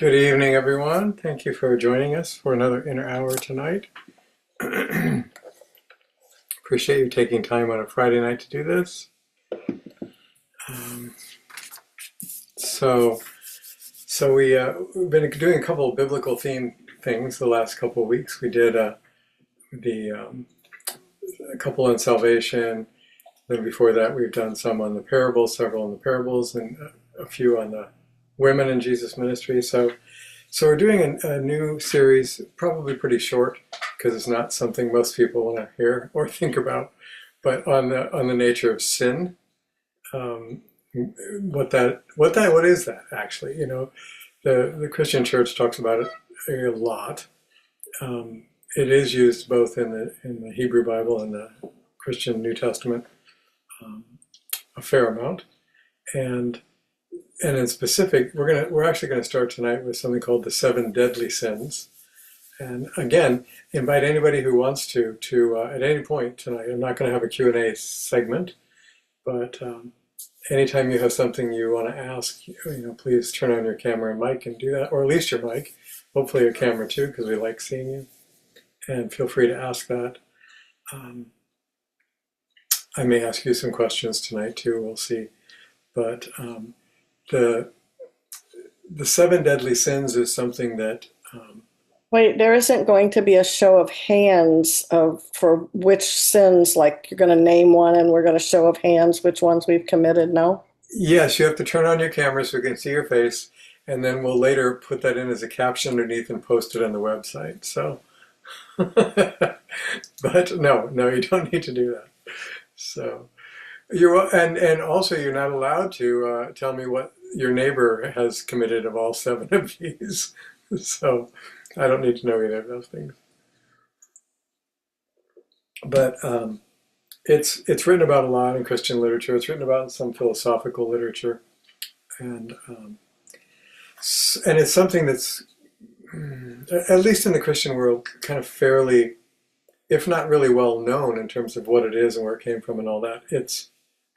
Good evening, everyone. Thank you for joining us for another inner hour tonight. Appreciate you taking time on a Friday night to do this. Um, so, we've been doing a couple of biblical theme things the last couple of weeks. We did a couple on salvation. Then before that, we've done some on the parables, several on the parables, and a few on the women in Jesus ministry. So we're doing a new series, probably pretty short because it's not something most people want to hear or think about, but on the nature of sin. What is that actually? You know, the Christian Church talks about it a lot. It is used both in the Hebrew Bible and the Christian New Testament a fair amount, and in specific, we're actually going to start tonight with something called the seven deadly sins. And again, invite anybody who wants to at any point tonight. I'm not going to have a Q&A segment, but anytime you have something you want to ask, please turn on your camera and mic and do that, or at least your mic. Hopefully your camera too, because we like seeing you. And feel free to ask that. I may ask you some questions tonight too. We'll see, but. The seven deadly sins is something that Wait, there isn't going to be a show of hands for which sins, like you're going to name one and we're going to show of hands which ones we've committed, no? yes, you have to turn on your camera so we can see your face, and then we'll later put that in as a caption underneath and post it on the website. So but no, you don't need to do that. So and also you're not allowed to tell me what your neighbor has committed of all seven of these. So I don't need to know either of those things. But it's written about a lot in Christian literature. It's written about in some philosophical literature, and it's something that's at least in the Christian world kind of fairly, if not really well known in terms of what it is and where it came from and all that.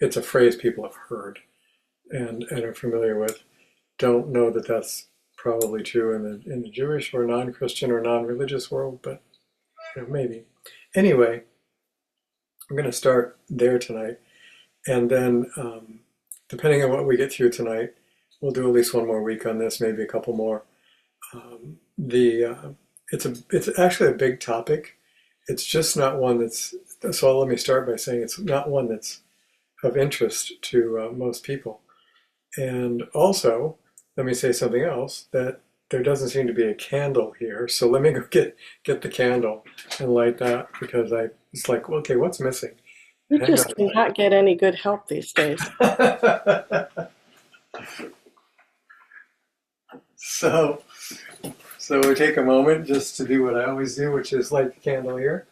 It's a phrase people have heard and are familiar with. Don't know that that's probably true in the Jewish or non-Christian or non-religious world, but maybe. Anyway, I'm going to start there tonight, and then depending on what we get through tonight, we'll do at least one more week on this, maybe a couple more. It's actually a big topic. It's just not one that's. So let me start by saying it's not one that's of interest to most people. And also, let me say something else, that there doesn't seem to be a candle here. So let me go get the candle and light that, because it's like, okay, what's missing? You Hang just do not get any good help these days. on. So we take a moment just to do what I always do, which is light the candle here,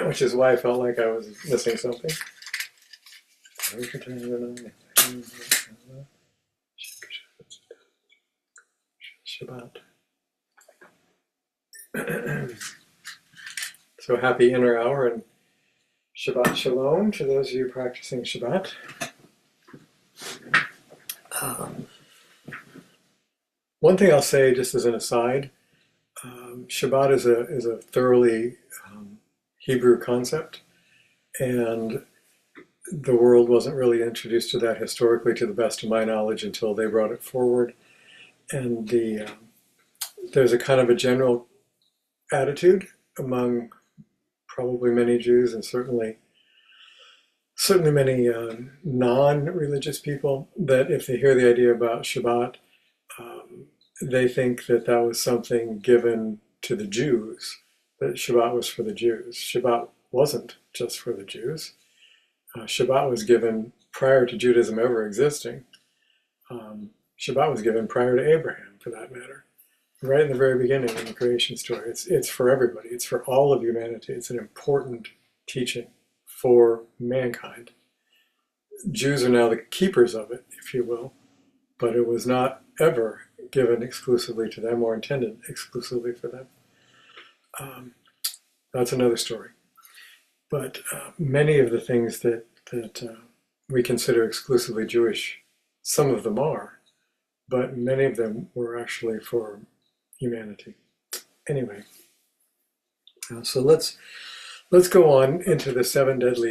which is why I felt like I was missing something. Shabbat. So happy inner hour and Shabbat Shalom to those of you practicing Shabbat. One thing I'll say, just as an aside, Shabbat is a thoroughly Hebrew concept, and the world wasn't really introduced to that historically, to the best of my knowledge, until they brought it forward. And there's a kind of a general attitude among probably many Jews, and certainly many non-religious people, that if they hear the idea about Shabbat, they think that was something given to the Jews, that Shabbat was for the Jews. Shabbat wasn't just for the Jews. Shabbat was given prior to Judaism ever existing. Shabbat was given prior to Abraham, for that matter, right in the very beginning in the creation story. It's for everybody. It's for all of humanity. It's an important teaching for mankind. Jews are now the keepers of it, if you will, but it was not ever given exclusively to them or intended exclusively for them. That's another story. But many of the things that we consider exclusively Jewish, some of them are, but many of them were actually for humanity. Anyway, so let's go on into the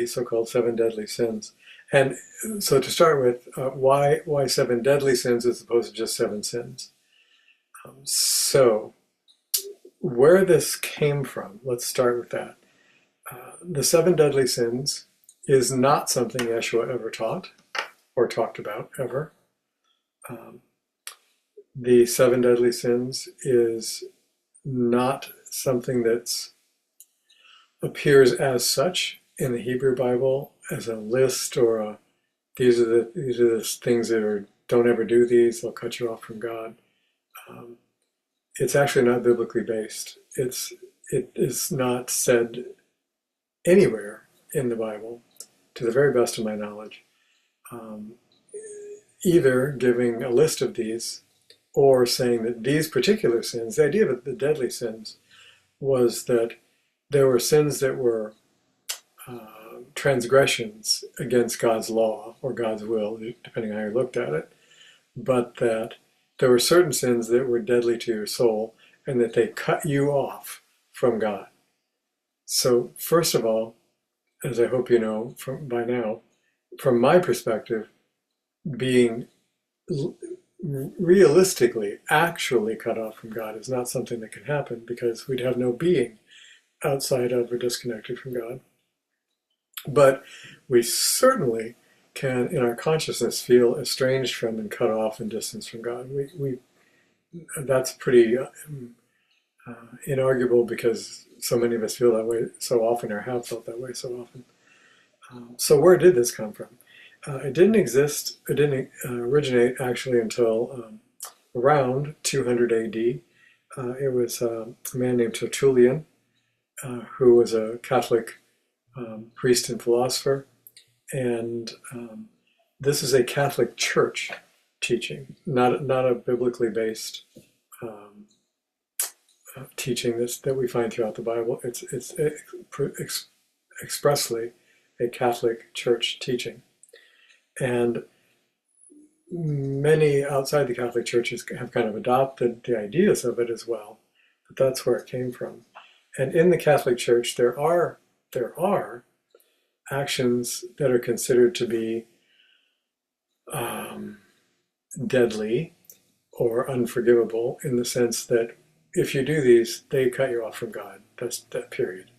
so-called seven deadly sins. And so to start with, why seven deadly sins as opposed to just seven sins? So where this came from, let's start with that. The seven deadly sins is not something Yeshua ever taught or talked about ever. The seven deadly sins is not something that appears as such in the Hebrew Bible as a list or these are the things that are, don't ever do these, they'll cut you off from God. It's actually not biblically based. It is not said anywhere in the Bible, to the very best of my knowledge, either giving a list of these or saying that these particular sins, the idea of the deadly sins was that there were sins that were transgressions against God's law or God's will, depending on how you looked at it, but that there were certain sins that were deadly to your soul and that they cut you off from God. So first of all, as I hope you know by now, from my perspective, being realistically actually cut off from God is not something that can happen because we'd have no being outside of or disconnected from God. But we certainly can, in our consciousness, feel estranged from and cut off and distanced from God. That's pretty inarguable because so many of us feel that way so often or have felt that way so often. So where did this come from? It didn't originate actually until around 200 AD. It was a man named Tertullian, who was a Catholic priest and philosopher. And this is a Catholic Church teaching, not a biblically based teaching that we find throughout the Bible. It's expressly a Catholic Church teaching. And many outside the Catholic churches have kind of adopted the ideas of it as well, but that's where it came from. And in the Catholic Church, there are actions that are considered to be deadly or unforgivable in the sense that if you do these, they cut you off from God. That's that period.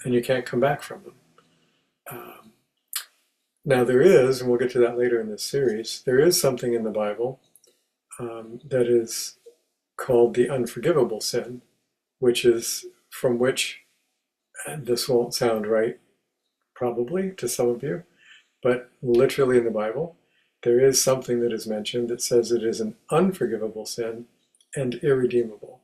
And you can't come back from them. Now there is, and we'll get to that later in this series, there is something in the Bible that is called the unforgivable sin, which is from which, and this won't sound right probably to some of you, but literally in the Bible, there is something that is mentioned that says it is an unforgivable sin and irredeemable.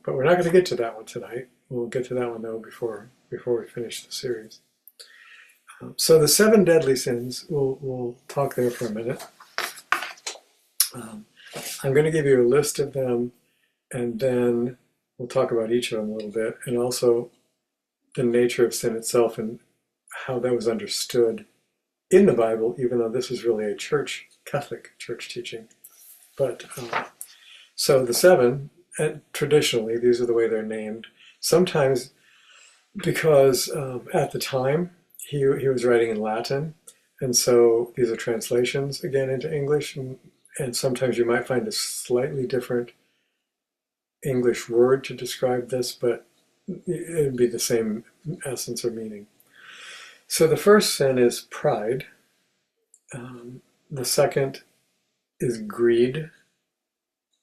But we're not going to get to that one tonight. We'll get to that one though before we finish the series. So the seven deadly sins, we'll talk there for a minute. I'm going to give you a list of them, and then we'll talk about each of them a little bit, and also the nature of sin itself and how that was understood in the Bible, even though this is really a Catholic church teaching. But so the seven, and traditionally, these are the way they're named. Sometimes because at the time, he was writing in Latin, and so these are translations again into English, and sometimes you might find a slightly different English word to describe this, but it would be the same essence or meaning. So the first sin is pride. The second is greed.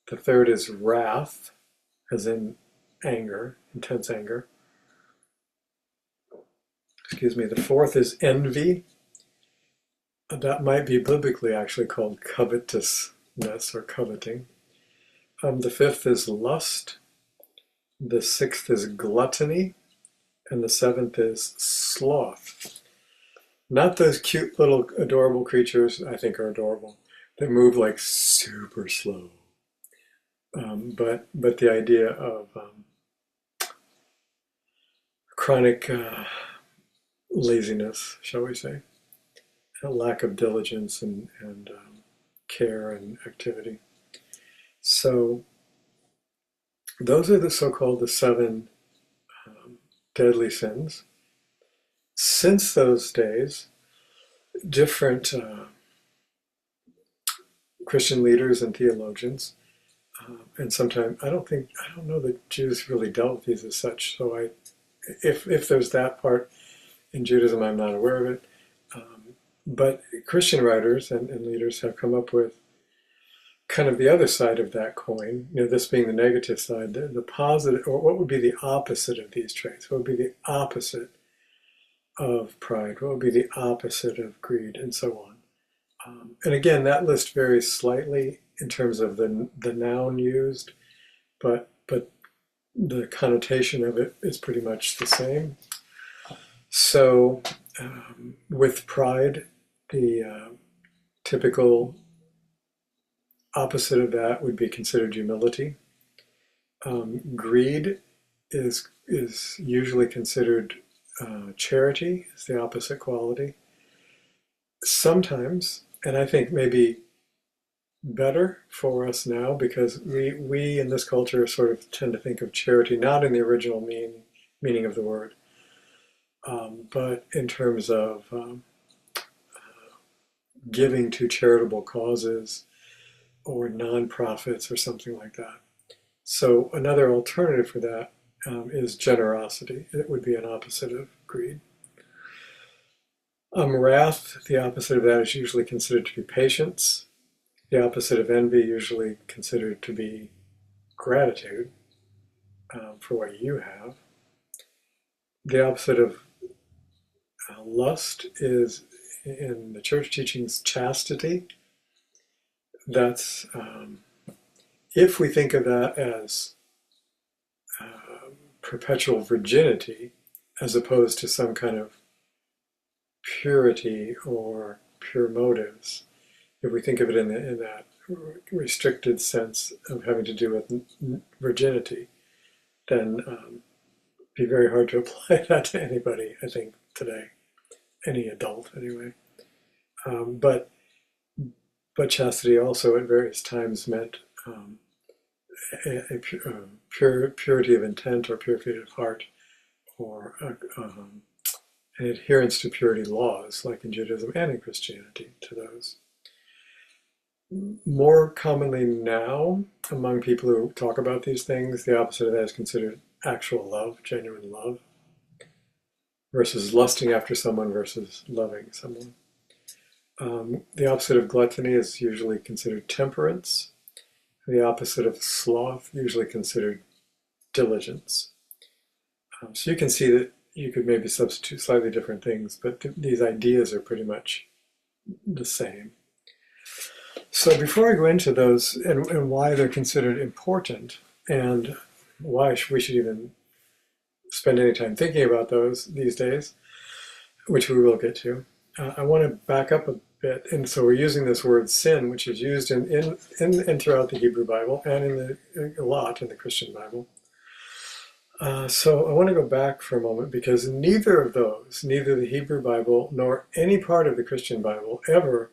The third is wrath, as in anger, intense anger. The fourth is envy. That might be biblically actually called covetousness or coveting. The fifth is lust. The sixth is gluttony. And the seventh is sloth. Not those cute little adorable creatures, I think are adorable. They move like super slow. But the idea of chronic laziness, shall we say, a lack of diligence and care and activity. So those are the so-called the seven deadly sins. Since those days, different Christian leaders and theologians, and sometimes I don't know that Jews really dealt with these as such. So if there's that part in Judaism, I'm not aware of it. But Christian writers and leaders have come up with kind of the other side of that coin, this being the negative side, the positive, or what would be the opposite of these traits? What would be the opposite of pride? What would be the opposite of greed, and so on? And again, that list varies slightly in terms of the noun used, but the connotation of it is pretty much the same. So with pride, the typical opposite of that would be considered humility. Greed is usually considered charity, is the opposite quality. Sometimes, and I think maybe better for us now, because we in this culture sort of tend to think of charity not in the original meaning of the word, but in terms of giving to charitable causes or nonprofits or something like that. So another alternative for that is generosity. It would be an opposite of greed. Wrath, the opposite of that, is usually considered to be patience. The opposite of envy, usually considered to be gratitude for what you have. The opposite of lust is, in the church teachings, chastity. That's, if we think of that as perpetual virginity, as opposed to some kind of purity or pure motives, if we think of it in that restricted sense of having to do with virginity, then it'd be very hard to apply that to anybody, I think, today. Any adult, anyway. But chastity also at various times meant a purity of intent or purity of heart, or an adherence to purity laws, like in Judaism and in Christianity, to those. More commonly now, among people who talk about these things, the opposite of that is considered actual love, genuine love, versus lusting after someone versus loving someone. The opposite of gluttony is usually considered temperance. The opposite of sloth, usually considered diligence. So you can see that you could maybe substitute slightly different things, but these ideas are pretty much the same. So before I go into those and why they're considered important, and why we should even spend any time thinking about those these days, which we will get to, I want to back up a bit. And so we're using this word sin, which is used in throughout the Hebrew Bible and a lot in the Christian Bible. So I want to go back for a moment, because neither of those, neither the Hebrew Bible nor any part of the Christian Bible ever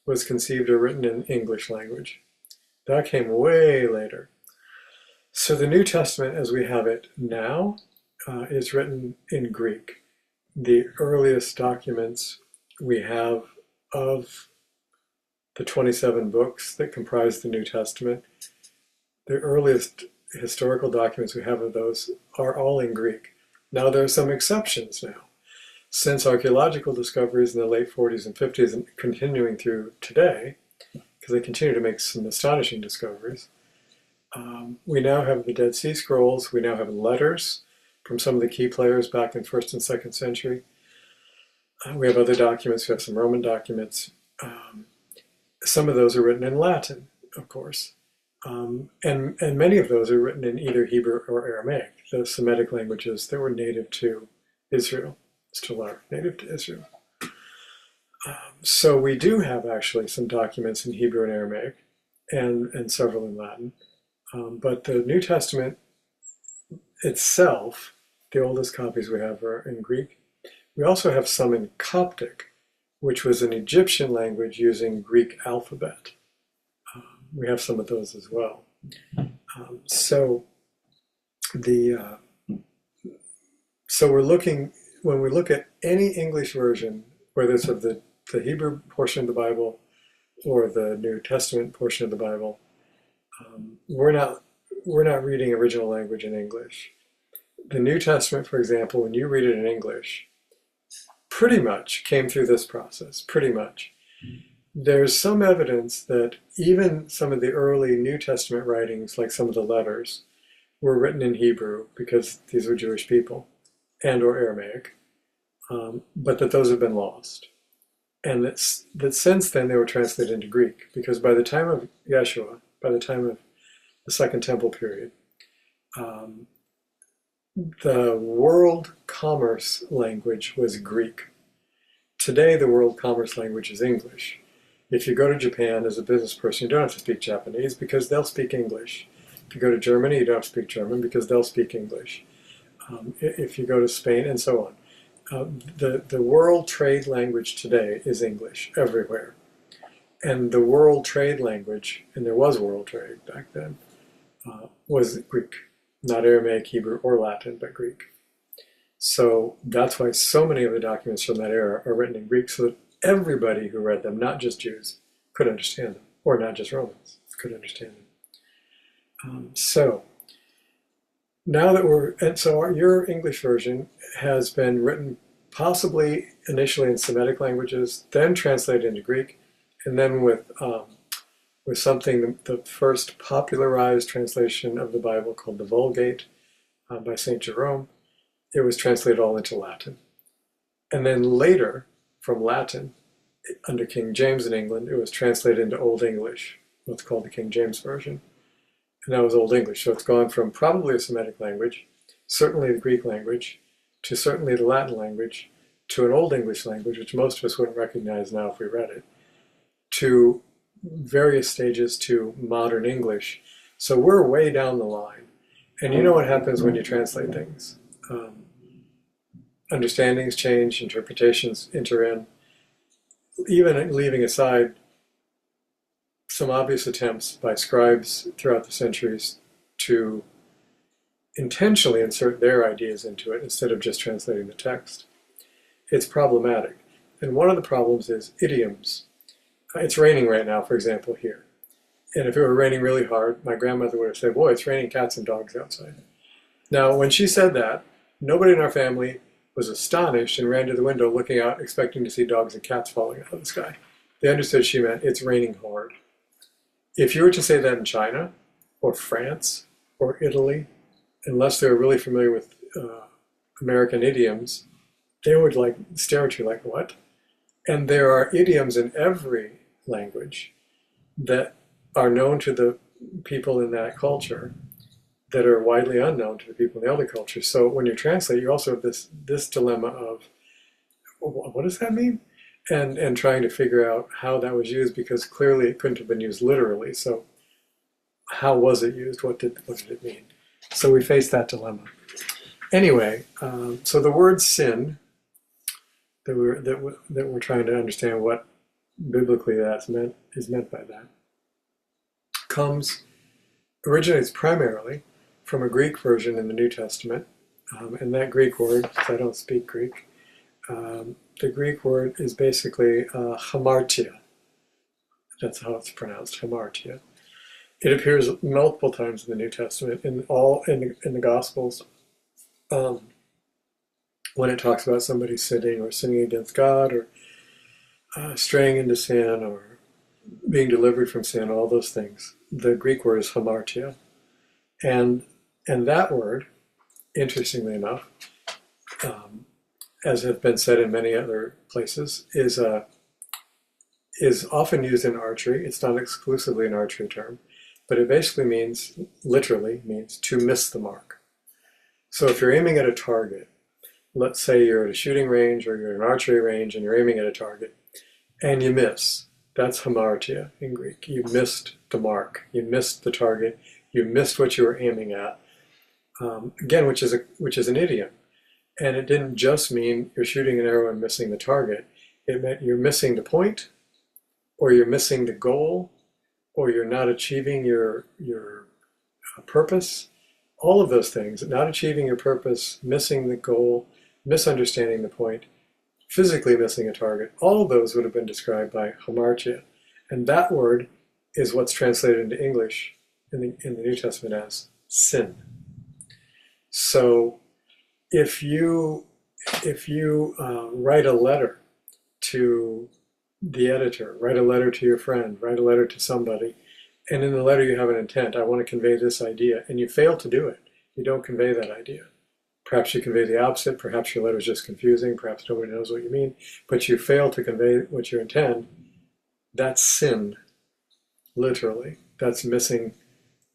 was conceived or written in English language. That came way later. So the New Testament, as we have it now, is written in Greek. The earliest documents we have of the 27 books that comprise the New Testament, the earliest historical documents we have of those are all in Greek. Now there are some exceptions now. Since archaeological discoveries in the late 40s and 50s and continuing through today, because they continue to make some astonishing discoveries, we now have the Dead Sea Scrolls, we now have letters from some of the key players back in 1st and 2nd century. We have other documents, we have some Roman documents. Some of those are written in Latin, of course. And many of those are written in either Hebrew or Aramaic, the Semitic languages that were native to Israel, still are native to Israel. So we do have actually some documents in Hebrew and Aramaic, and several in Latin. But the New Testament itself, the oldest copies we have are in Greek. We also have some in Coptic, which was an Egyptian language using Greek alphabet. We have some of those as well. So we're looking, when we look at any English version, whether it's of the Hebrew portion of the Bible or the New Testament portion of the Bible, we're not reading original language in English. The New Testament, for example, when you read it in English, pretty much came through this process, pretty much. There's some evidence that even some of the early New Testament writings, like some of the letters, were written in Hebrew because these were Jewish people, and or Aramaic, but that those have been lost. And that since then they were translated into Greek, because by the time of Yeshua, by the time of the Second Temple period, the world commerce language was Greek. Today, the world commerce language is English. If you go to Japan as a business person, you don't have to speak Japanese because they'll speak English. If you go to Germany, you don't have to speak German because they'll speak English. If you go to Spain, and so on. The world trade language today is English everywhere. And the world trade language, and there was world trade back then, was Greek. Not Aramaic, Hebrew, or Latin, but Greek. So that's why so many of the documents from that era are written in Greek, so that everybody who read them, not just Jews, could understand them, or not just Romans, could understand them. So now that your English version has been written possibly initially in Semitic languages, then translated into Greek, and then with something, the first popularized translation of the Bible called the Vulgate by St. Jerome. It was translated all into Latin. And then later, from Latin, under King James in England, it was translated into Old English, what's called the King James Version. And that was Old English. So it's gone from probably a Semitic language, certainly the Greek language, to certainly the Latin language, to an Old English language, which most of us wouldn't recognize now if we read it, to various stages to modern English. So we're way down the line. And you know what happens when you translate things. Understandings change, interpretations enter in, even leaving aside some obvious attempts by scribes throughout the centuries to intentionally insert their ideas into it instead of just translating the text. It's problematic. And one of the problems is idioms. It's raining right now, for example, here. And if it were raining really hard, my grandmother would have said, boy, it's raining cats and dogs outside. Now, when she said that, nobody in our family was astonished and ran to the window looking out, expecting to see dogs and cats falling out of the sky. They understood she meant it's raining hard. If you were to say that in China, or France, or Italy, unless they were really familiar with American idioms, they would stare at you like, what? And there are idioms in every language that are known to the people in that culture that are widely unknown to the people in the other culture. So when you translate, you also have this dilemma of, what does that mean? And trying to figure out how that was used, because clearly it couldn't have been used literally. So how was it used? What did it mean? So we face that dilemma. Anyway, so the word sin, that we're trying to understand what biblically is meant by that, originates primarily from a Greek version in the New Testament, and that Greek word, because I don't speak Greek, the Greek word is basically hamartia. That's how it's pronounced, hamartia. It appears multiple times in the New Testament, in the Gospels, when it talks about somebody sinning or sinning against God, or straying into sin, or being delivered from sin, all those things. The Greek word is hamartia. And that word, interestingly enough, as has been said in many other places, is often used in archery. It's not exclusively an archery term, but it basically literally means to miss the mark. So if you're aiming at a target, let's say you're at a shooting range or you're at an archery range and you're aiming at a target and you miss, that's hamartia in Greek. You missed the mark. You missed the target. You missed what you were aiming at. Again, which is an idiom. And it didn't just mean you're shooting an arrow and missing the target. It meant you're missing the point, or you're missing the goal, or you're not achieving your purpose, all of those things, not achieving your purpose, missing the goal, misunderstanding the point, physically missing a target, all of those would have been described by hamartia. And that word is what's translated into English in the New Testament as sin. So if you write a letter to the editor, write a letter to your friend, write a letter to somebody, and in the letter you have an intent, I want to convey this idea, and you fail to do it, you don't convey that idea. Perhaps you convey the opposite, perhaps your letter is just confusing, perhaps nobody knows what you mean, but you fail to convey what you intend. That's sin, literally. That's missing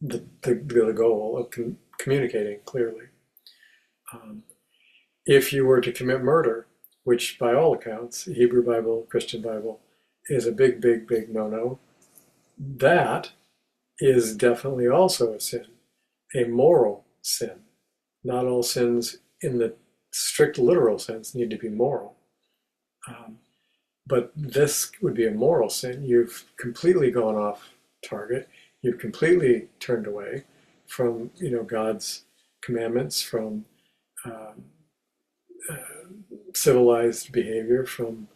the goal of communicating clearly. If you were to commit murder, which by all accounts, Hebrew Bible, Christian Bible, is a big, big, big no-no, that is definitely also a sin, a moral sin. Not all sins in the strict literal sense need to be moral. But this would be a moral sin. You've completely gone off target. You've completely turned away from God's commandments, from civilized behavior, from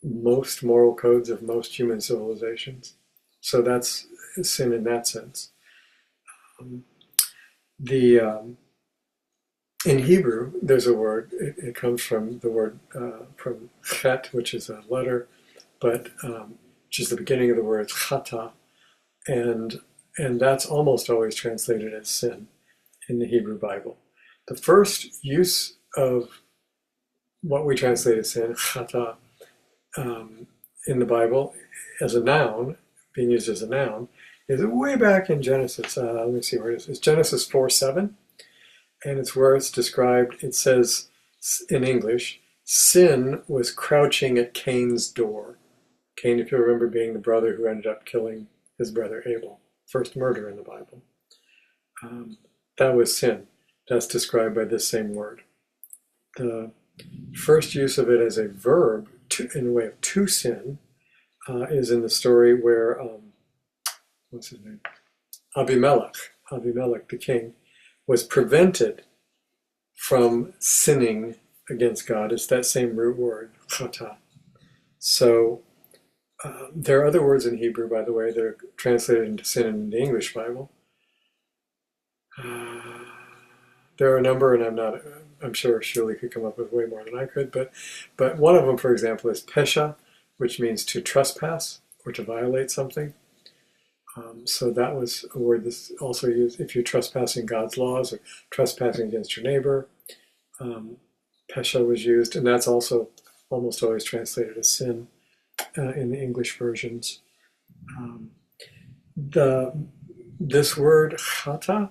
most moral codes of most human civilizations. So that's sin in that sense. In Hebrew, there's a word. It comes from the word from chet, which is a letter, but which is the beginning of the word chata, and that's almost always translated as sin in the Hebrew Bible. The first use of what we translate as sin, chata, in the Bible as a noun, being used as a noun, is way back in Genesis. Let me see where it is. It's Genesis 4:7, and it's where it's described. It says in English, sin was crouching at Cain's door. Cain, if you remember, being the brother who ended up killing his brother Abel, first murder in the Bible. That was sin. That's described by this same word. The first use of it as a verb in the way of to sin is in the story where, what's his name? Abimelech, the king, was prevented from sinning against God. It's that same root word, chata. So there are other words in Hebrew, by the way, that are translated into sin in the English Bible. There are a number, and I'm sure Shirley could come up with way more than I could, but one of them, for example, is pesha, which means to trespass or to violate something. So that was a word that's also used if you're trespassing God's laws or trespassing against your neighbor. Pesha was used, and that's also almost always translated as sin in the English versions. This word chata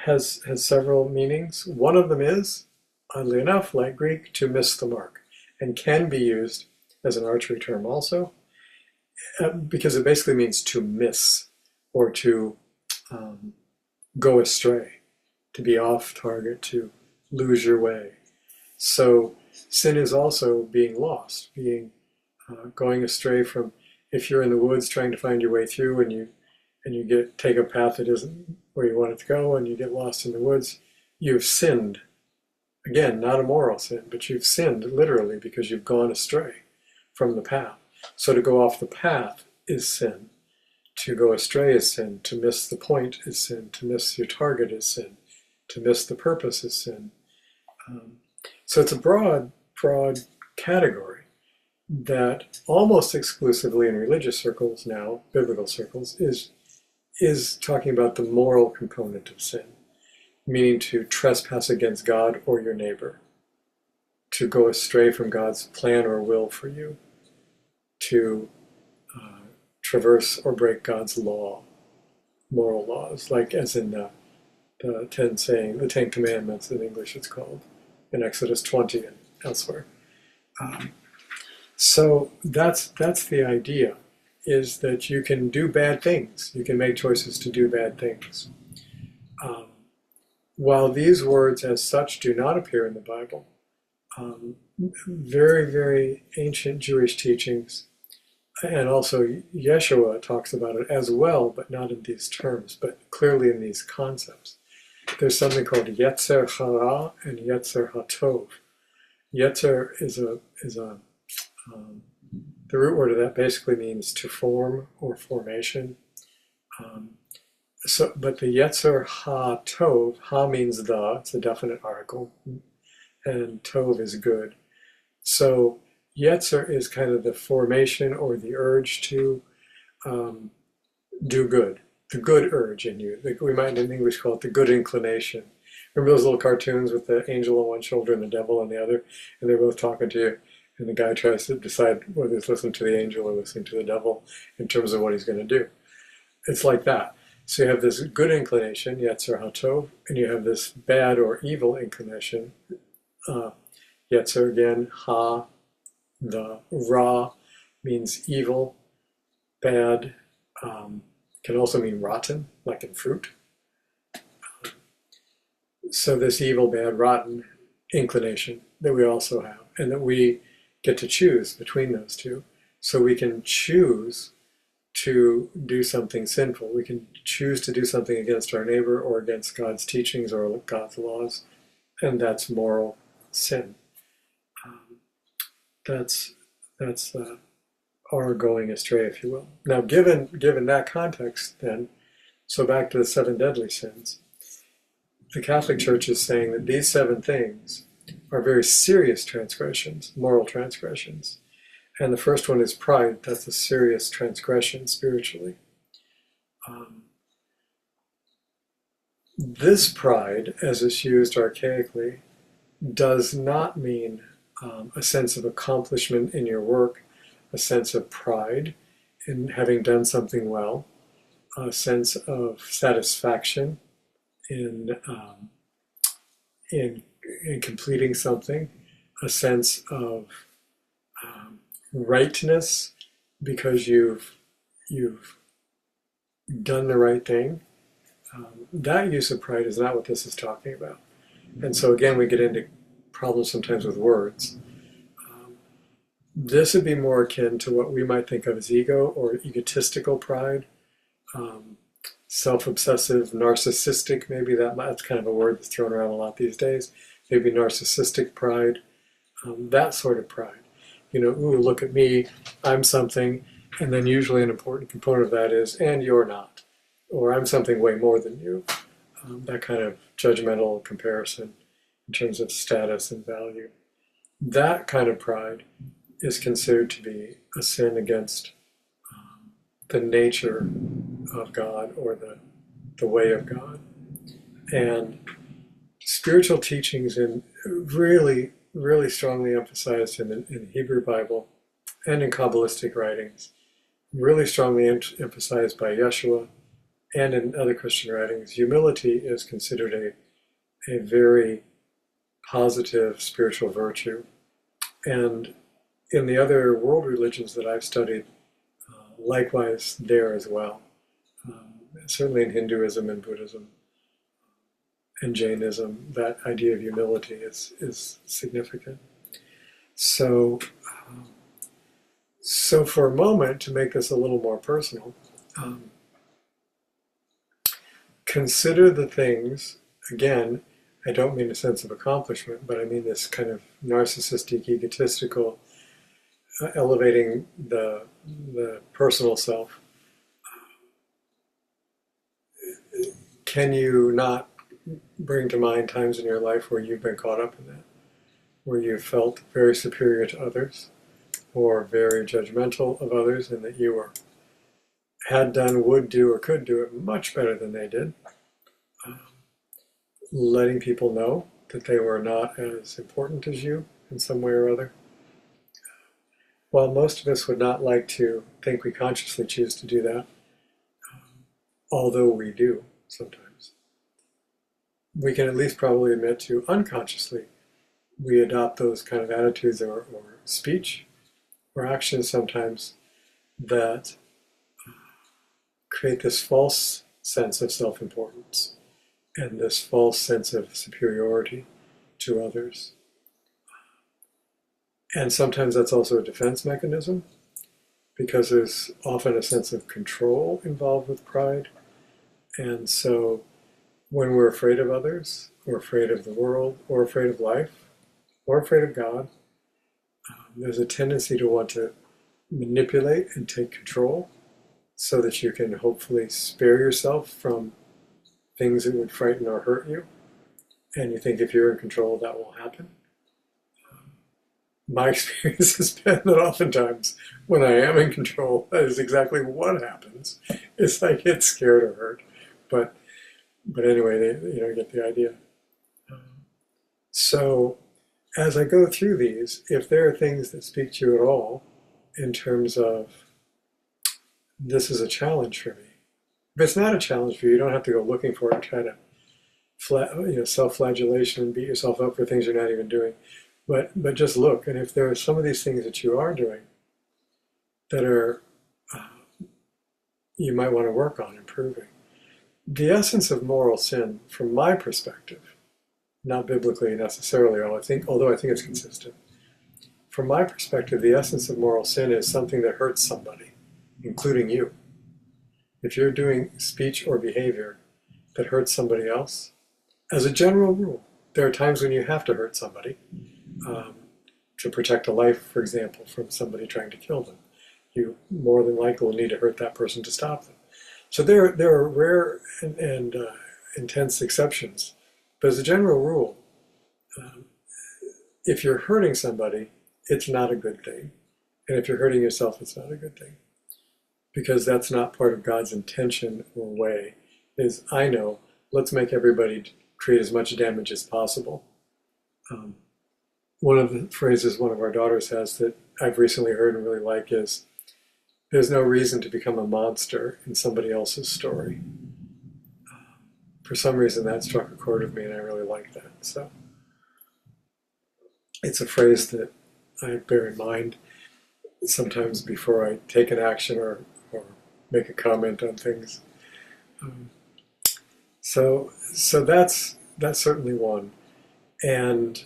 has several meanings. One of them is, oddly enough, like Greek, to miss the mark, and can be used as an archery term also, because it basically means to miss or to go astray, to be off target, to lose your way. So sin is also being lost, going astray from, if you're in the woods trying to find your way through and you take a path that isn't where you want it to go and you get lost in the woods, you've sinned. Again, not a moral sin, but you've sinned literally because you've gone astray from the path. So to go off the path is sin. To go astray is sin. To miss the point is sin. To miss your target is sin. To miss the purpose is sin. So it's a broad category that almost exclusively in religious circles now, biblical circles, is talking about the moral component of sin, meaning to trespass against God or your neighbor, to go astray from God's plan or will for you, to traverse or break God's law, moral laws, like as in the Ten Commandments in English it's called, in Exodus 20 and elsewhere. So that's the idea, is that you can do bad things. You can make choices to do bad things. While these words as such do not appear in the Bible, very, very ancient Jewish teachings And also Yeshua talks about it as well, but not in these terms, but clearly in these concepts. There's something called Yetzer Hara and Yetzer HaTov. Yetzer is the root word of that basically means to form or formation. But the Yetzer HaTov, Ha means the, it's a definite article, and Tov is good. So Yetzer is kind of the formation or the urge to do good, the good urge in you. We might in English call it the good inclination. Remember those little cartoons with the angel on one shoulder and the devil on the other, and they're both talking to you, and the guy tries to decide whether he's listening to the angel or listening to the devil in terms of what he's going to do. It's like that. So you have this good inclination, Yetzer HaTov, and you have this bad or evil inclination, Yetzer again, Ha. The Ra means evil, bad, can also mean rotten, like in fruit. So this evil, bad, rotten inclination that we also have, and that we get to choose between those two. So we can choose to do something sinful. We can choose to do something against our neighbor or against God's teachings or God's laws, and that's moral sin. That's our going astray, if you will. Now, given that context, then, so back to the 7 deadly sins, the Catholic Church is saying that these 7 things are very serious transgressions, moral transgressions. And the first one is pride. That's a serious transgression spiritually. This pride, as it's used archaically, does not mean a sense of accomplishment in your work, a sense of pride in having done something well, a sense of satisfaction in completing something, a sense of rightness because you've done the right thing. That use of pride is not what this is talking about. And so again, we get into problems sometimes with words. This would be more akin to what we might think of as ego or egotistical pride, self-obsessive, narcissistic, maybe that's kind of a word that's thrown around a lot these days. Maybe narcissistic pride, that sort of pride. Ooh, look at me, I'm something, and then usually an important component of that is, and you're not, or I'm something way more than you. That kind of judgmental comparison in terms of status and value. That kind of pride is considered to be a sin against the nature of God or the way of God. And spiritual teachings really, really strongly emphasized in the Hebrew Bible and in Kabbalistic writings, really strongly emphasized by Yeshua and in other Christian writings. Humility is considered a very positive spiritual virtue. And in the other world religions that I've studied, likewise there as well. Certainly in Hinduism and Buddhism and Jainism, that idea of humility is significant. So for a moment, to make this a little more personal, consider the things, again, I don't mean a sense of accomplishment, but I mean this kind of narcissistic, egotistical, elevating the personal self. Can you not bring to mind times in your life where you've been caught up in that, where you felt very superior to others, or very judgmental of others, and that you had done, would do, or could do it much better than they did? Letting people know that they were not as important as you in some way or other. While most of us would not like to think we consciously choose to do that, although we do sometimes, we can at least probably admit to unconsciously we adopt those kind of attitudes or speech or actions sometimes that create this false sense of self-importance and this false sense of superiority to others. And sometimes that's also a defense mechanism, because there's often a sense of control involved with pride. And so when we're afraid of others, or afraid of the world, or afraid of life, or afraid of God, there's a tendency to want to manipulate and take control so that you can hopefully spare yourself from things that would frighten or hurt you. And you think if you're in control, that will happen. My experience has been that oftentimes when I am in control, that is exactly what happens. It's like get scared or hurt. But anyway, you get the idea. So as I go through these, if there are things that speak to you at all in terms of this is a challenge for me. If it's not a challenge for you, you don't have to go looking for it and try to self-flagellation and beat yourself up for things you're not even doing. But just look, and if there are some of these things that you are doing that are you might want to work on improving. The essence of moral sin, from my perspective, not biblically necessarily, although I think it's consistent. From my perspective, the essence of moral sin is something that hurts somebody, including you. If you're doing speech or behavior that hurts somebody else, as a general rule, there are times when you have to hurt somebody to protect a life, for example, from somebody trying to kill them. You more than likely will need to hurt that person to stop them. So there are rare and intense exceptions. But as a general rule, if you're hurting somebody, it's not a good thing. And if you're hurting yourself, it's not a good thing. Because that's not part of God's intention or way. I know, let's make everybody create as much damage as possible. One of the phrases one of our daughters has that I've recently heard and really like is, there's no reason to become a monster in somebody else's story. For some reason that struck a chord with me and I really like that. So it's a phrase that I bear in mind sometimes before I take an action or make a comment on things. So that's certainly one. And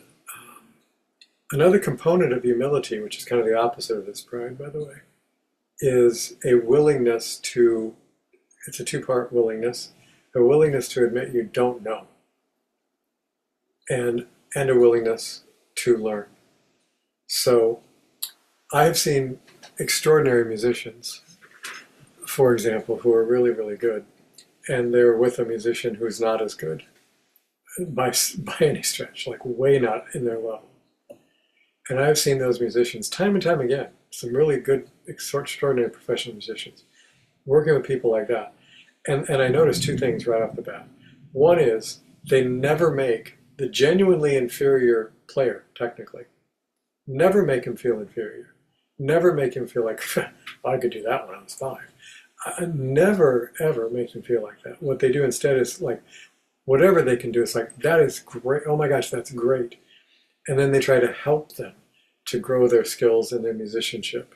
another component of humility, which is kind of the opposite of this pride, by the way, is a willingness to, it's a two-part willingness, a willingness to admit you don't know, and a willingness to learn. So I've seen extraordinary musicians, for example, who are really, really good, and they're with a musician who's not as good by any stretch, like way not in their level. And I've seen those musicians time and time again, some really good, extraordinary professional musicians, working with people like that. And I noticed two things right off the bat. One is they never make the genuinely inferior player, technically, never make him feel inferior. Never make him feel like, well, I could do that when I was 5. I never, ever make him feel like that. What they do instead is like, whatever they can do, it's like, that is great. Oh my gosh, that's great. And then they try to help them to grow their skills and their musicianship.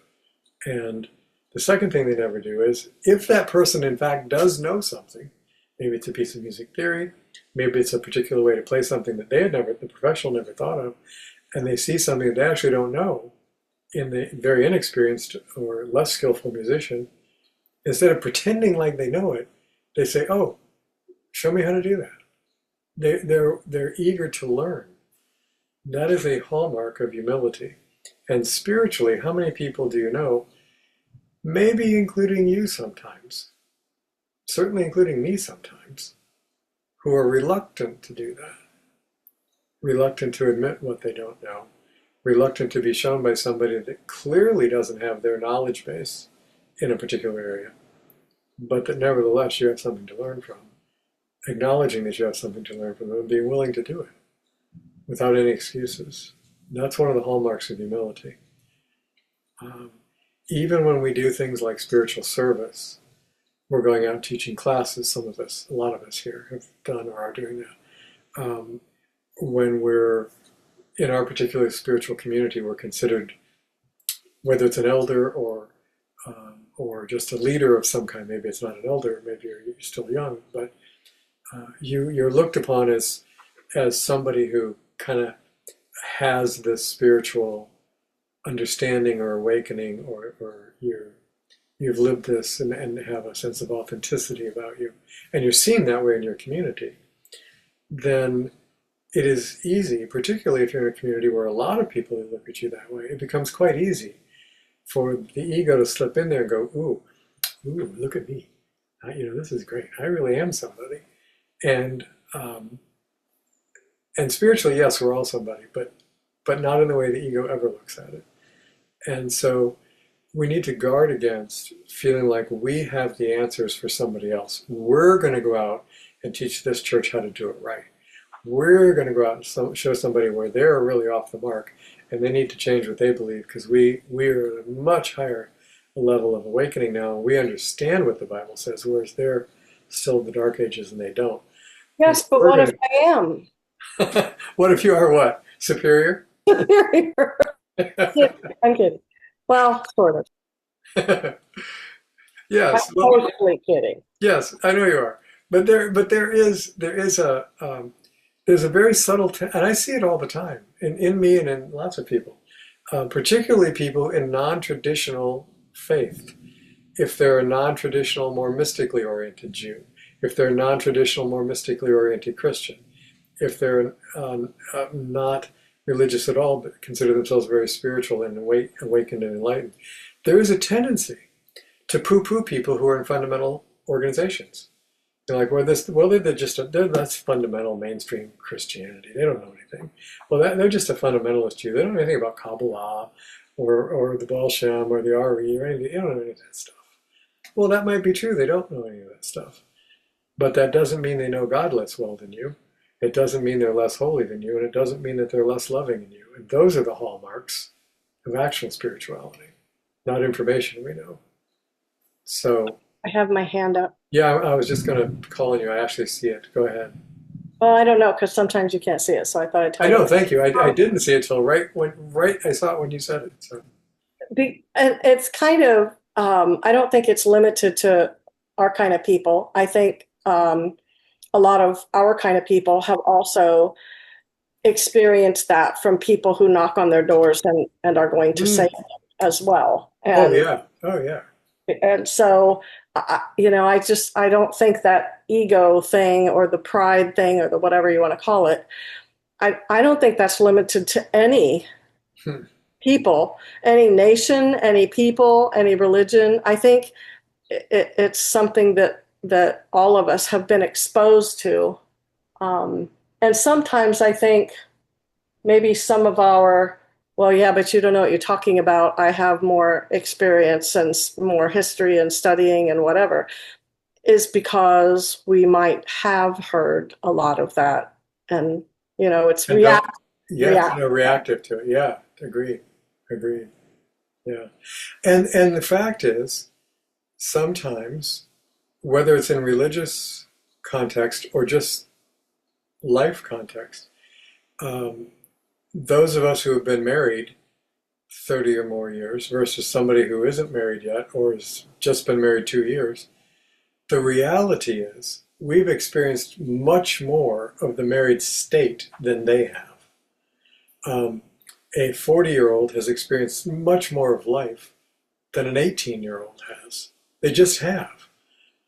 And the second thing they never do is, if that person in fact does know something, maybe it's a piece of music theory, maybe it's a particular way to play something that the professional never thought of, and they see something that they actually don't know in the very inexperienced or less skillful musician, instead of pretending like they know it, they say, oh, show me how to do that. They're eager to learn. That is a hallmark of humility. And spiritually, how many people do you know, maybe including you sometimes, certainly including me sometimes, who are reluctant to do that, reluctant to admit what they don't know, reluctant to be shown by somebody that clearly doesn't have their knowledge base in a particular area, but that nevertheless you have something to learn from, acknowledging that you have something to learn from them and being willing to do it without any excuses. That's one of the hallmarks of humility. Even when we do things like spiritual service, we're going out teaching classes, some of us, a lot of us here have done or are doing that. When we're in our particular spiritual community, we're considered, whether it's an elder or just a leader of some kind, maybe it's not an elder, maybe you're still young, but you're looked upon as somebody who kind of has this spiritual understanding or awakening, or you've lived this and have a sense of authenticity about you, and you're seen that way in your community, then it is easy, particularly if you're in a community where a lot of people look at you that way, it becomes quite easy for the ego to slip in there and go, ooh, look at me. This is great. I really am somebody. And and spiritually, yes, we're all somebody, but not in the way the ego ever looks at it. And so we need to guard against feeling like we have the answers for somebody else. We're going to go out and teach this church how to do it right. We're going to go out and show somebody where they're really off the mark and they need to change what they believe, because we're at a much higher level of awakening now. We understand what the Bible says, whereas they're still in the dark ages and they don't. Yes, but what if I am? What if you are what? Superior? I'm kidding. Well, sort of. Yes. I'm totally kidding. Yes, I know you are. But there is a there's a very subtle, and I see it all the time in me and in lots of people, particularly people in non-traditional faith. If they're a non-traditional, more mystically oriented Jew, if they're a non-traditional, more mystically oriented Christian, if they're not religious at all, but consider themselves very spiritual and awakened and enlightened, there is a tendency to poo-poo people who are in fundamental organizations. They're like, that's fundamental mainstream Christianity. They don't know anything. Well, they're just a fundamentalist Jew. They don't know anything about Kabbalah or the Baal Shem or the Ari or anything. They don't know any of that stuff. Well, that might be true. They don't know any of that stuff. But that doesn't mean they know God less well than you. It doesn't mean they're less holy than you, and it doesn't mean that they're less loving than you. And those are the hallmarks of actual spirituality, not information we know. So I have my hand up. yeah, I was just going to call on you. I actually see it. Go ahead. Well, I don't know, because sometimes you can't see it, so I thought I'd tell I you. know, thank you. I didn't see it till right I saw it when you said it. So And it's kind of, I don't think it's limited to our kind of people. I think a lot of our kind of people have also experienced that from people who knock on their doors and are going to say it as well. And, oh yeah. And so, I don't think that ego thing or the pride thing or the whatever you want to call it, I don't think that's limited to any people, any nation, any people, any religion. I think it's something that all of us have been exposed to. And sometimes I think maybe some of our, well, yeah, but you don't know what you're talking about. I have more experience and more history and studying and whatever, is because we might have heard a lot of that. And, it's reactive. Reactive to it. Yeah, agreed. Yeah. And the fact is, sometimes, whether it's in religious context or just life context, those of us who have been married 30 or more years versus somebody who isn't married yet or has just been married 2 years, the reality is we've experienced much more of the married state than they have. A 40-year-old has experienced much more of life than an 18-year-old has. They just have.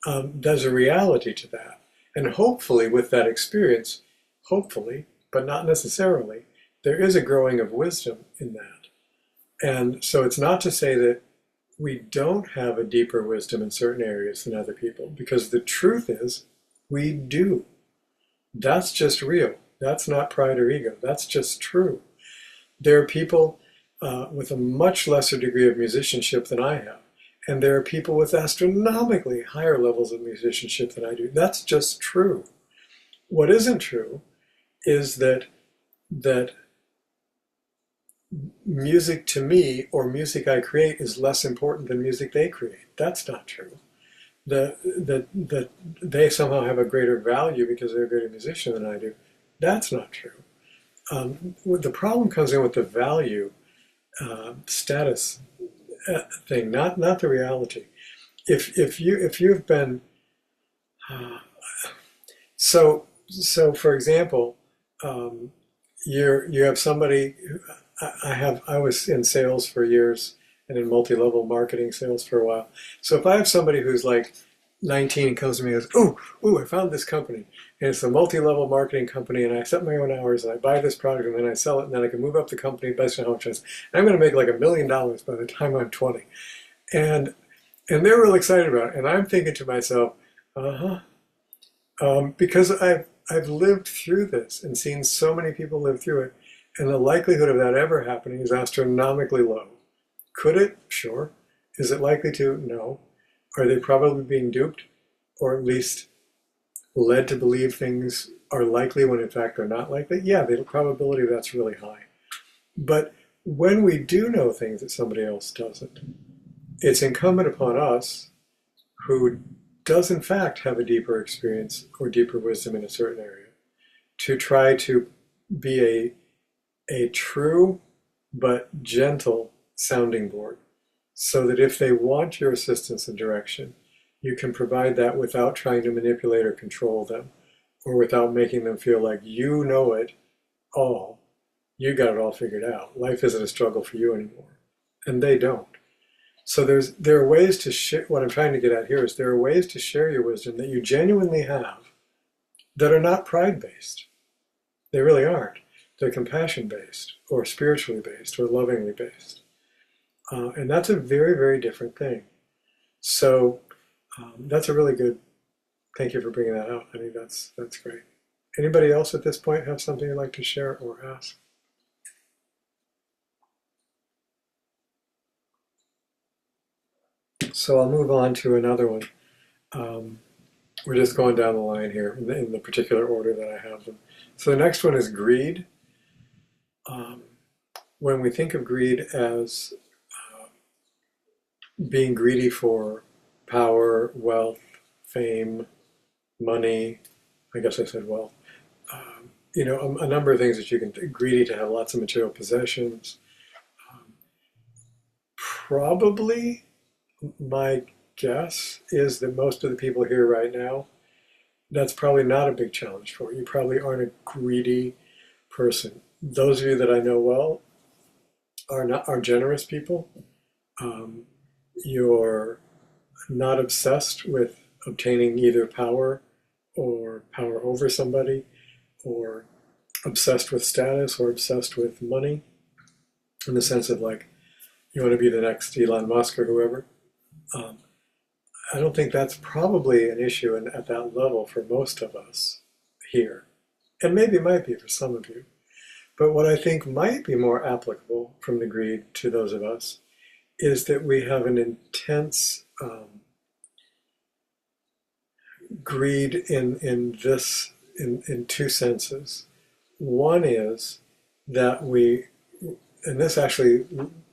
There's a reality to that. And hopefully with that experience, but not necessarily, there is a growing of wisdom in that. And so it's not to say that we don't have a deeper wisdom in certain areas than other people, because the truth is we do. That's just real. That's not pride or ego. That's just true. There are people with a much lesser degree of musicianship than I have. And there are people with astronomically higher levels of musicianship than I do. That's just true. What isn't true is that music to me or music I create is less important than music they create. That's not true. That they somehow have a greater value because they're a greater musician than I do. That's not true. The problem comes in with the value status thing, not the reality. If you've been so for example, you have somebody. I was in sales for years and in multi-level marketing sales for a while. So if I have somebody who's like 19 and comes to me and goes, "Ooh, I found this company, and it's a multi-level marketing company, and I set my own hours, and I buy this product, and then I sell it, and then I can move up the company based on how much it is. And I'm going to make like $1 million by the time I'm 20." And they're really excited about it. And I'm thinking to myself, because I've lived through this and seen so many people live through it, and the likelihood of that ever happening is astronomically low. Could it? Sure. Is it likely to? No. Are they probably being duped, or at least led to believe things are likely when in fact they're not likely? Yeah, the probability of that's really high. But when we do know things that somebody else doesn't, it's incumbent upon us, who does in fact have a deeper experience or deeper wisdom in a certain area, to try to be a true but gentle sounding board, so that if they want your assistance and direction, you can provide that without trying to manipulate or control them, or without making them feel like you know it all. You got it all figured out. Life isn't a struggle for you anymore. And they don't. So there are ways to share. What I'm trying to get at here is there are ways to share your wisdom that you genuinely have that are not pride-based. They really aren't. They're compassion-based, or spiritually based, or lovingly based. And that's a very, very different thing. So that's a really good, thank you for bringing that out. I think that's great. Anybody else at this point have something you'd like to share or ask? So I'll move on to another one. We're just going down the line here in the particular order that I have them. So the next one is greed. When we think of greed as being greedy for power, wealth, fame, money, I guess I said wealth, a number of things that you can, greedy to have lots of material possessions. Probably my guess is that most of the people here right now, that's probably not a big challenge for you. You probably aren't a greedy person. Those of you that I know well are generous people. You're not obsessed with obtaining either power or power over somebody, or obsessed with status, or obsessed with money, in the sense of like, you want to be the next Elon Musk or whoever. I don't think that's probably an issue at that level for most of us here. And maybe it might be for some of you. But what I think might be more applicable from the greed to those of us is that we have an intense greed in two senses. One is that and this actually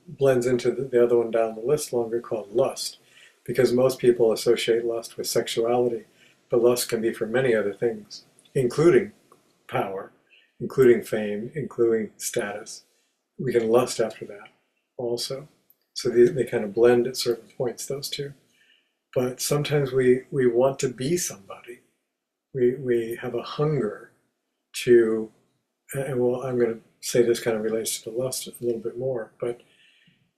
blends into the other one down the list longer, called lust, because most people associate lust with sexuality, but lust can be for many other things, including power, including fame, including status. We can lust after that also. So they kind of blend at certain points, those two. But sometimes we want to be somebody. We have a hunger to, and well, I'm going to say this kind of relates to the lust a little bit more, but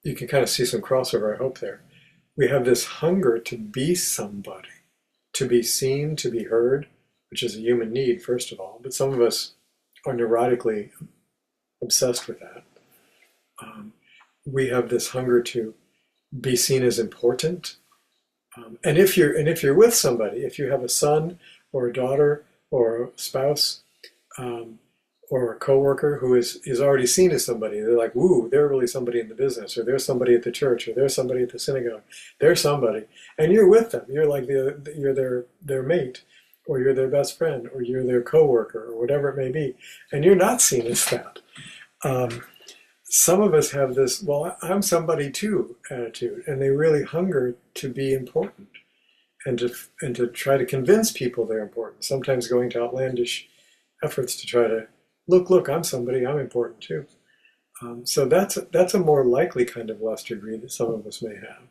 you can kind of see some crossover, I hope, there. We have this hunger to be somebody, to be seen, to be heard, which is a human need, first of all. But some of us are neurotically obsessed with that. We have this hunger to be seen as important. And if you're with somebody, if you have a son or a daughter or a spouse, or a coworker who is already seen as somebody, they're like, woo, they're really somebody in the business, or they're somebody at the church, or they're somebody at the synagogue, they're somebody, and you're with them. You're like you're their mate, or you're their best friend, or you're their coworker, or whatever it may be, and you're not seen as that. Some of us have this, well, I'm somebody too attitude, and they really hunger to be important, and to try to convince people they're important. Sometimes going to outlandish efforts to try to look, I'm somebody, I'm important too. So that's a more likely kind of lust or greed that some of us may have,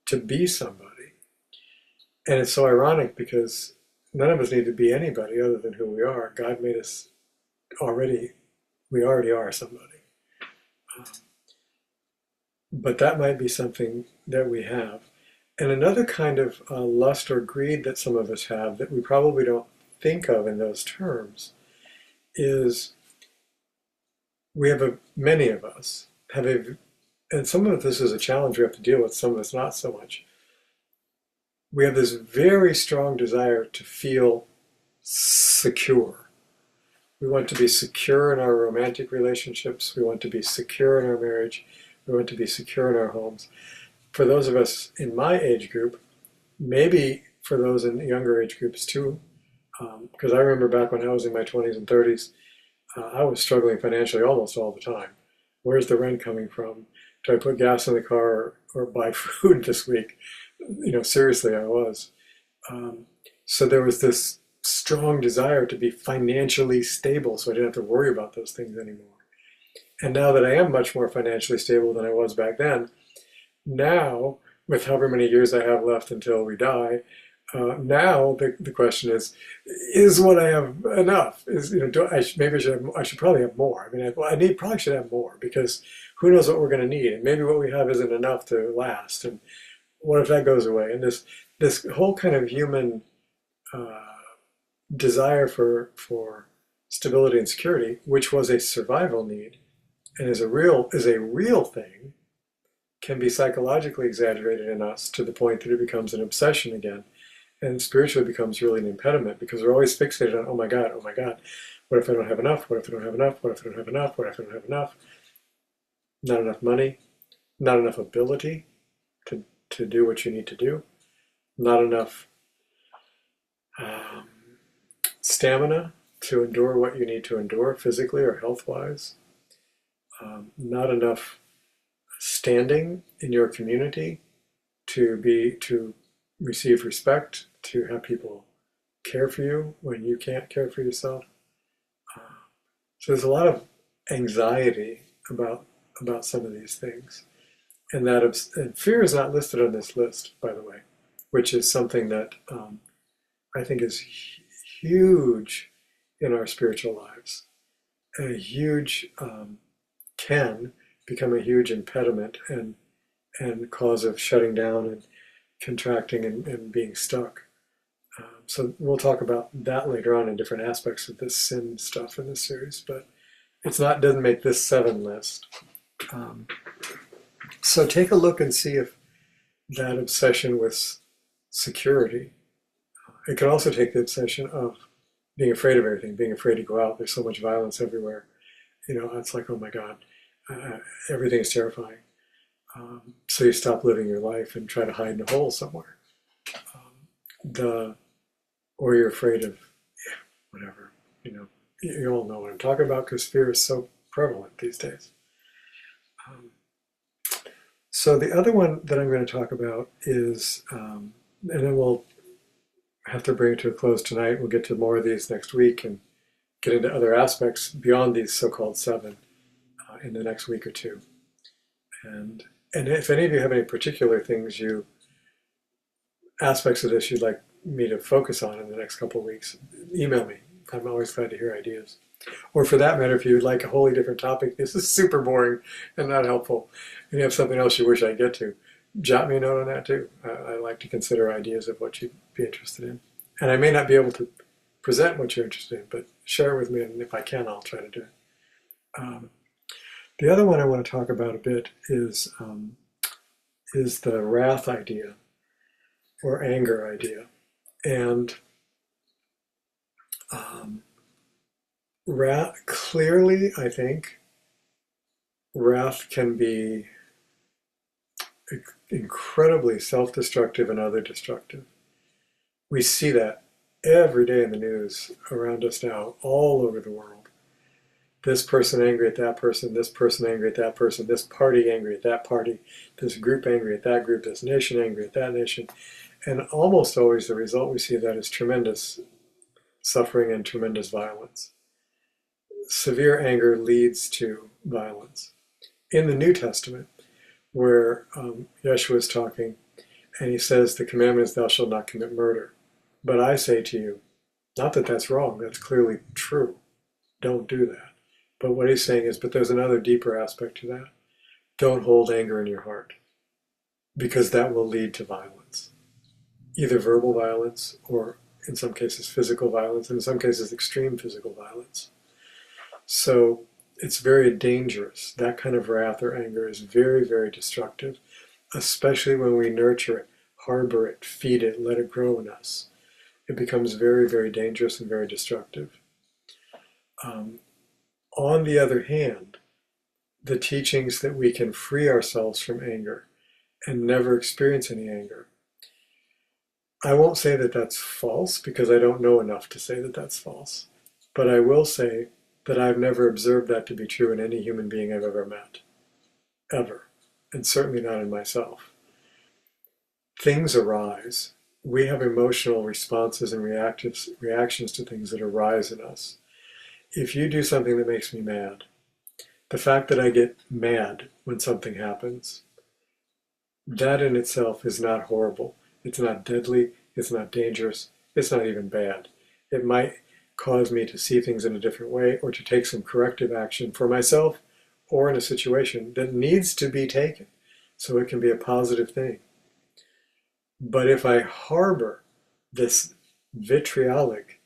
to be somebody. And it's so ironic because none of us need to be anybody other than who we are. God made us already, we already are somebody. but that might be something that we have. And another kind of lust or greed that some of us have that we probably don't think of in those terms is many of us have and some of this is a challenge we have to deal with, some of us not so much. We have this very strong desire to feel secure. We want to be secure in our romantic relationships. We want to be secure in our marriage. We want to be secure in our homes. For those of us in my age group, maybe for those in younger age groups too, because I remember back when I was in my 20s and 30s, I was struggling financially almost all the time. Where's the rent coming from? Do I put gas in the car or buy food this week? Seriously, I was. So there was this strong desire to be financially stable so I didn't have to worry about those things anymore. And now that I am much more financially stable than I was back then, now, with however many years I have left until we die, now the question is what I have enough? I should probably have more. I mean, probably should have more because who knows what we're going to need, and maybe what we have isn't enough to last. And what if that goes away? And this whole kind of human desire for stability and security, which was a survival need, and is a real thing, can be psychologically exaggerated in us to the point that it becomes an obsession again. And spiritually becomes really an impediment because we're always fixated on, oh my God, what if I don't have enough? What if I don't have enough? What if I don't have enough? What if I don't have enough? Not enough money, not enough ability to do what you need to do, not enough stamina to endure what you need to endure physically or health-wise, not enough standing in your community to receive respect, to have people care for you when you can't care for yourself. So there's a lot of anxiety about some of these things, and and fear is not listed on this list, by the way, which is something that I think is huge in our spiritual lives. A huge can become a huge impediment and cause of shutting down and contracting and being stuck. So we'll talk about that later on in different aspects of this sin stuff in this series, but doesn't make this 7 list. So take a look and see if that obsession with security, it can also take the obsession of being afraid of everything, being afraid to go out. There's so much violence everywhere. It's like, oh my God, everything is terrifying. So you stop living your life and try to hide in a hole somewhere. Or you're afraid of, whatever. You all know what I'm talking about because fear is so prevalent these days. So the other one that I'm going to talk about is, and then we'll have to bring it to a close tonight. We'll get to more of these next week and get into other aspects beyond these so-called 7 in the next week or two. And if any of you have any particular aspects of this you'd like me to focus on in the next couple of weeks, email me. I'm always glad to hear ideas. Or for that matter, if you would like a wholly different topic, this is super boring and not helpful, and you have something else you wish I get to, jot me a note on that too. I like to consider ideas of what you'd be interested in. And I may not be able to present what you're interested in, but share it with me, and if I can, I'll try to do it. The other one I want to talk about a bit is the wrath idea or anger idea. And clearly, I think, wrath can be incredibly self-destructive and other destructive. We see that every day in the news around us now, all over the world. This person angry at that person, this person angry at that person, this party angry at that party, this group angry at that group, this nation angry at that nation. And almost always the result we see of that is tremendous suffering and tremendous violence. Severe anger leads to violence. In the New Testament, where Yeshua is talking, and he says, the commandment is thou shalt not commit murder. But I say to you, not that that's wrong, that's clearly true. Don't do that. But what he's saying is, but there's another deeper aspect to that. don't hold anger in your heart, because that will lead to violence, either verbal violence or in some cases physical violence, and in some cases extreme physical violence. So it's very dangerous. That kind of wrath or anger is very, very destructive, especially when we nurture it, harbor it, feed it, let it grow in us. It becomes very, very dangerous and very destructive. On the other hand, the teachings that we can free ourselves from anger and never experience any anger. I won't say that that's false because I don't know enough to say that that's false. But I will say that I've never observed that to be true in any human being I've ever met. Ever. And certainly not in myself. Things arise. We have emotional responses and reactions to things that arise in us. If you do something that makes me mad, the fact that I get mad when something happens, that in itself is not horrible. It's not deadly. It's not dangerous. It's not even bad. It might cause me to see things in a different way or to take some corrective action for myself or in a situation that needs to be taken. So it can be a positive thing. But if I harbor this vitriolic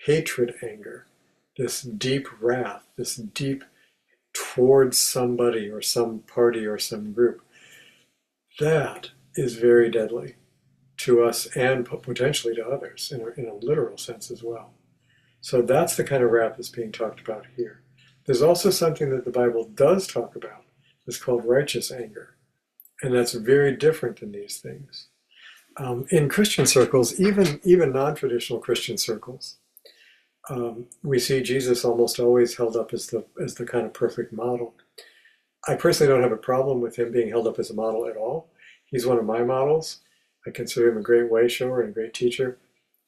hatred anger, this deep wrath, this deep towards somebody or some party or some group, that is very deadly to us and potentially to others in a literal sense as well. So that's the kind of wrath that's being talked about here. There's also something that the Bible does talk about. It's called righteous anger. And that's very different than these things. In Christian circles, even non-traditional Christian circles, we see Jesus almost always held up as the kind of perfect model. I personally don't have a problem with him being held up as a model at all. He's one of my models. I consider him a great way shower and a great teacher,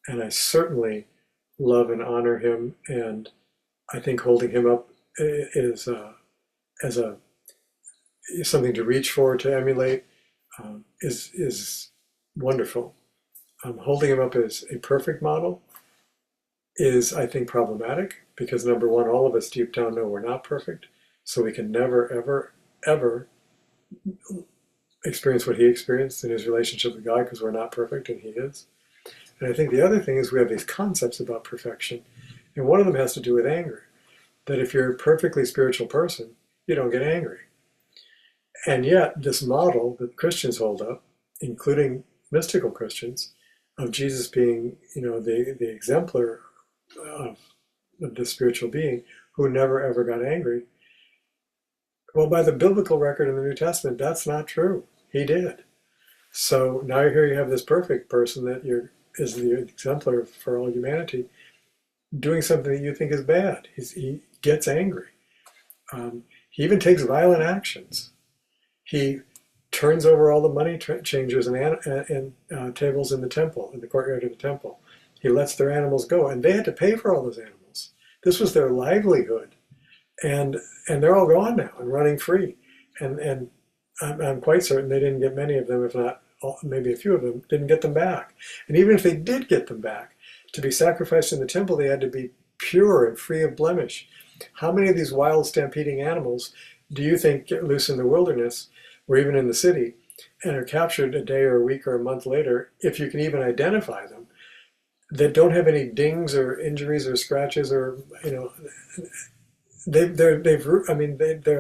and I certainly love and honor him. And I think holding him up is something to reach for, to emulate, is wonderful. Holding him up as a perfect model is, I think, problematic because, number one, all of us deep down know we're not perfect, so we can never, ever, ever experience what he experienced in his relationship with God because we're not perfect and he is. And I think the other thing is we have these concepts about perfection, and one of them has to do with anger, that if you're a perfectly spiritual person, you don't get angry. And yet this model that Christians hold up, including mystical Christians, of Jesus being, the exemplar of the spiritual being who never ever got angry. Well, by the biblical record in the New Testament, that's not true. He did. So now here you have this perfect person that is the exemplar for all humanity, doing something that you think is bad. He gets angry. He even takes violent actions. He turns over all the money changers and tables in the temple, in the courtyard of the temple. He lets their animals go, and they had to pay for all those animals. This was their livelihood, and they're all gone now and running free. And I'm quite certain they didn't get many of them, if not maybe a few of them, didn't get them back. And even if they did get them back, to be sacrificed in the temple, they had to be pure and free of blemish. How many of these wild stampeding animals do you think get loose in the wilderness or even in the city and are captured a day or a week or a month later, if you can even identify them, that don't have any dings or injuries or scratches or, their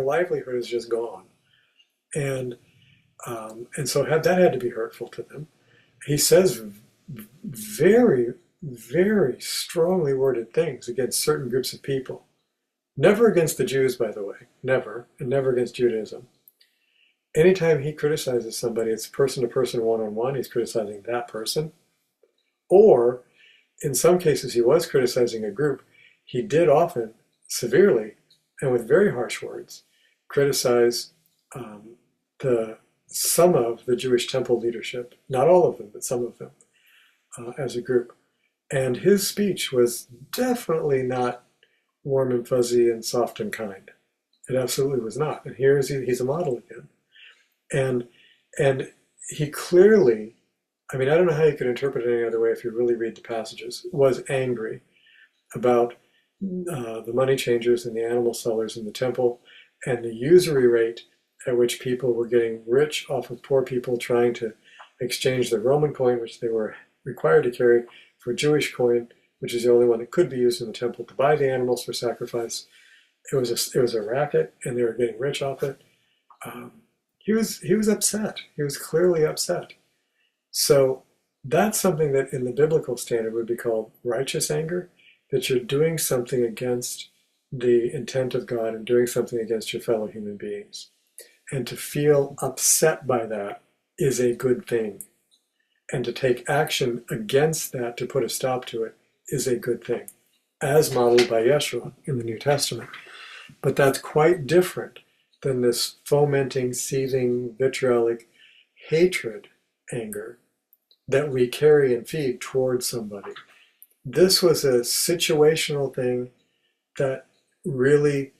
livelihood is just gone. And so that had to be hurtful to them. He says very, very strongly worded things against certain groups of people. Never against the Jews, by the way. Never. And never against Judaism. Anytime he criticizes somebody, it's person to person, one-on-one. He's criticizing that person. Or, in some cases, he was criticizing a group. He did often, severely, and with very harsh words, criticize some of the Jewish temple leadership. Not all of them, but some of them, as a group. And his speech was definitely not warm and fuzzy and soft and kind. It absolutely was not. And here he's a model again. And he clearly, I don't know how you could interpret it any other way if you really read the passages, was angry about the money changers and the animal sellers in the temple and the usury rate at which people were getting rich off of poor people trying to exchange the Roman coin, which they were required to carry, for Jewish coin, which is the only one that could be used in the temple to buy the animals for sacrifice. It was a racket, and they were getting rich off it. He was upset. He was clearly upset. So that's something that in the biblical standard would be called righteous anger, that you're doing something against the intent of God and doing something against your fellow human beings. And to feel upset by that is a good thing. And to take action against that, to put a stop to it, is a good thing, as modeled by Yeshua in the New Testament. But that's quite different than this fomenting, seething, vitriolic hatred anger that we carry and feed towards somebody. This was a situational thing that really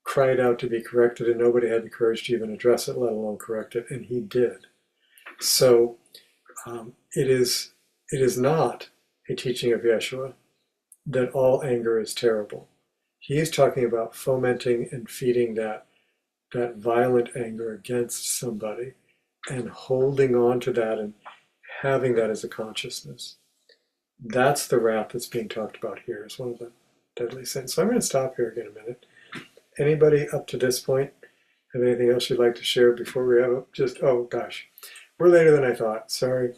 cried out to be corrected, and nobody had the courage to even address it, let alone correct it, and he did. So it is not a teaching of Yeshua that all anger is terrible. He is talking about fomenting and feeding that violent anger against somebody and holding on to that and having that as a consciousness. That's the wrath that's being talked about here. It's one of the deadly sins. So I'm going to stop here again a minute. Anybody up to this point have anything else you'd like to share before we have oh gosh, we're later than I thought. Sorry.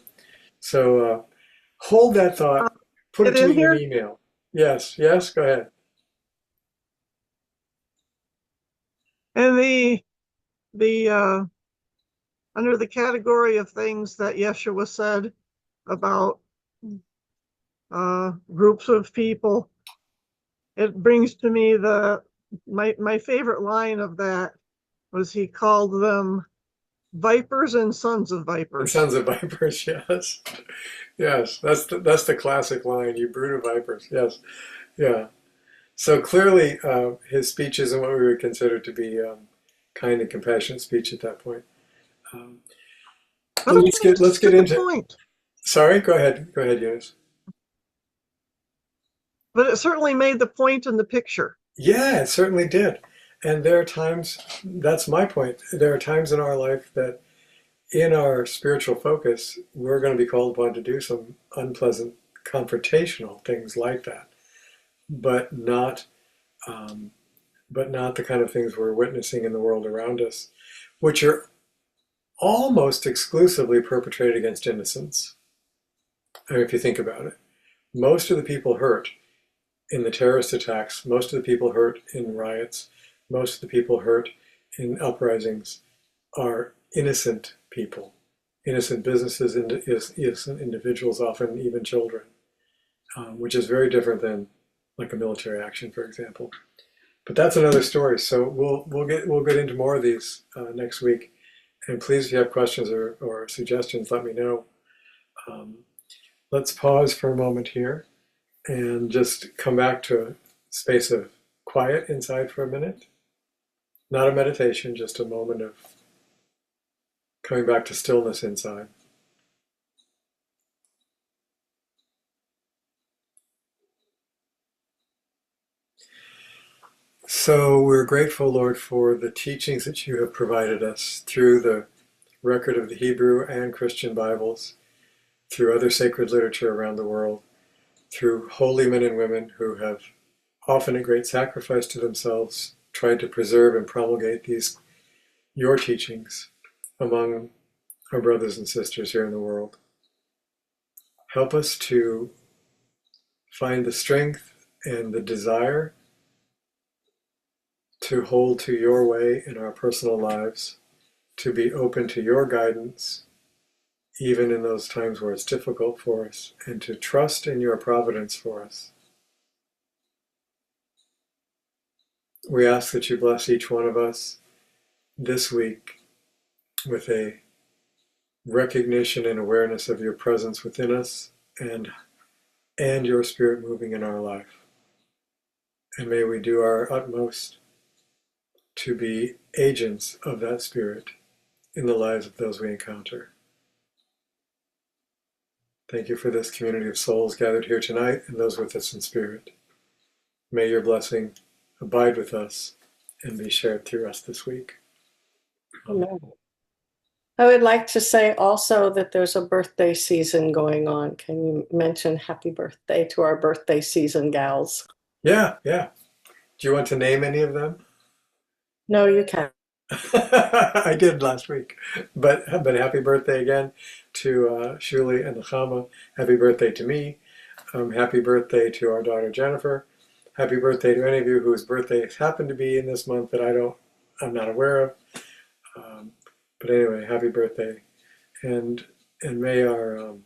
So hold that thought, put it Get to in me in here. an email. Yes, go ahead. And the under the category of things that Yeshua said about groups of people, it brings to me my favorite line of that was he called them vipers and sons of And vipers. sons of vipers, yes. Yes, that's the classic line, you brood of vipers. Yes, yeah. So clearly his speech isn't what we would consider to be kind and compassionate speech at that point. But Let's get into point. Sorry, go ahead, Eunice. But it certainly made the point in the picture. Yeah, it certainly did. And there are times, that's my point, there are times in our life that in our spiritual focus, we're going to be called upon to do some unpleasant, confrontational things like that, but not, the kind of things we're witnessing in the world around us, which are almost exclusively perpetrated against innocents. I mean, if you think about it, most of the people hurt in the terrorist attacks, most of the people hurt in riots, most of the people hurt in uprisings are innocent people, innocent businesses, innocent individuals, often even children, which is very different than like a military action, for example. But that's another story. So we'll get into more of these next week. And please, if you have questions or suggestions, let me know. Let's pause for a moment here and just come back to a space of quiet inside for a minute. Not a meditation, just a moment of coming back to stillness inside. So we're grateful, Lord, for the teachings that you have provided us through the record of the Hebrew and Christian Bibles, through other sacred literature around the world, through holy men and women who have, often at great sacrifice to themselves, tried to preserve and promulgate your teachings among our brothers and sisters here in the world. Help us to find the strength and the desire to hold to your way in our personal lives, to be open to your guidance, even in those times where it's difficult for us, and to trust in your providence for us. We ask that you bless each one of us this week with a recognition and awareness of your presence within us and your Spirit moving in our life. And may we do our utmost to be agents of that Spirit in the lives of those we encounter. Thank you for this community of souls gathered here tonight and those with us in spirit. May your blessing abide with us and be shared through us this week. Amen. I would like to say also that there's a birthday season going on. Can you mention happy birthday to our birthday season gals? Yeah, yeah. Do you want to name any of them? No, you can't. I did last week, but happy birthday again to Shuli and Chama. Happy birthday to me. Happy birthday to our daughter Jennifer. Happy birthday to any of you whose birthdays happen to be in this month that I'm not aware of. Um, but anyway, happy birthday, and may our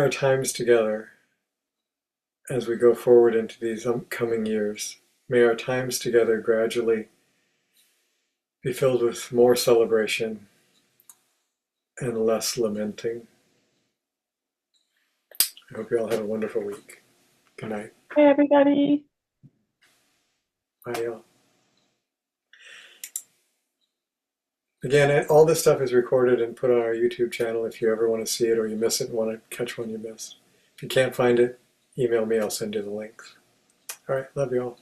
times together as we go forward into these upcoming years, may our times together gradually be filled with more celebration and less lamenting. I hope you all have a wonderful week. Good night. Hey, everybody. Bye, y'all. Again, all this stuff is recorded and put on our YouTube channel if you ever want to see it or you miss it and want to catch one you missed. If you can't find it, email me, I'll send you the links. All right, love you all.